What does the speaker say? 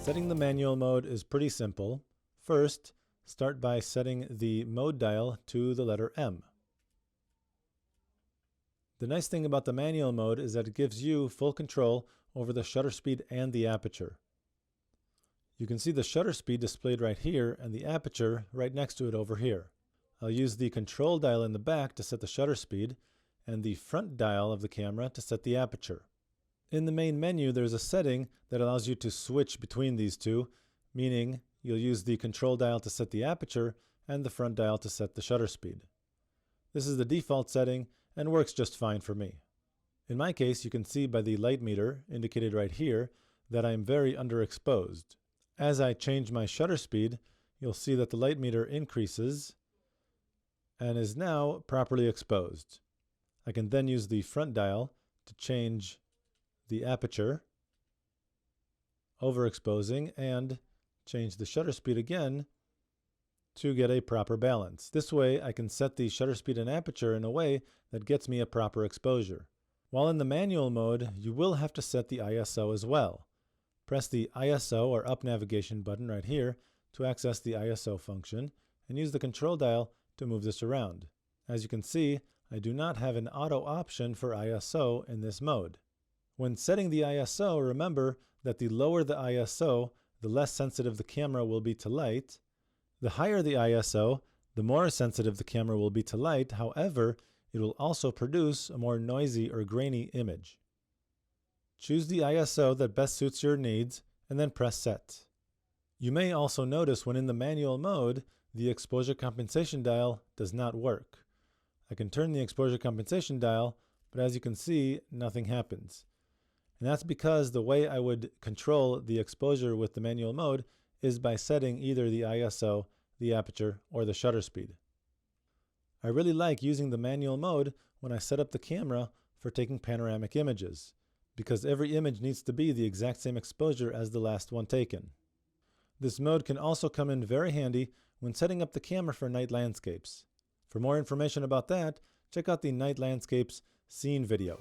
Setting the manual mode is pretty simple. First, start by setting the mode dial to the letter M. The nice thing about the manual mode is that it gives you full control over the shutter speed and the aperture. You can see the shutter speed displayed right here and the aperture right next to it over here. I'll use the control dial in the back to set the shutter speed and the front dial of the camera to set the aperture. In the main menu, there's a setting that allows you to switch between these two, meaning you'll use the control dial to set the aperture and the front dial to set the shutter speed. This is the default setting and works just fine for me. In my case, you can see by the light meter indicated right here that I'm very underexposed. As I change my shutter speed, you'll see that the light meter increases and is now properly exposed. I can then use the front dial to change the aperture, overexposing, and change the shutter speed again to get a proper balance. This way I can set the shutter speed and aperture in a way that gets me a proper exposure. While in the manual mode, you will have to set the ISO as well. Press the ISO or up navigation button right here to access the ISO function and use the control dial to move this around. As you can see, I do not have an auto option for ISO in this mode. When setting the ISO, remember that the lower the ISO, the less sensitive the camera will be to light. The higher the ISO, the more sensitive the camera will be to light. However, it will also produce a more noisy or grainy image. Choose the ISO that best suits your needs and then press set. You may also notice when in the manual mode, the exposure compensation dial does not work. I can turn the exposure compensation dial, but as you can see, nothing happens. And that's because the way I would control the exposure with the manual mode is by setting either the ISO, the aperture, or the shutter speed. I really like using the manual mode when I set up the camera for taking panoramic images, because every image needs to be the exact same exposure as the last one taken. This mode can also come in very handy when setting up the camera for night landscapes. For more information about that, check out the Night Landscapes Scene video.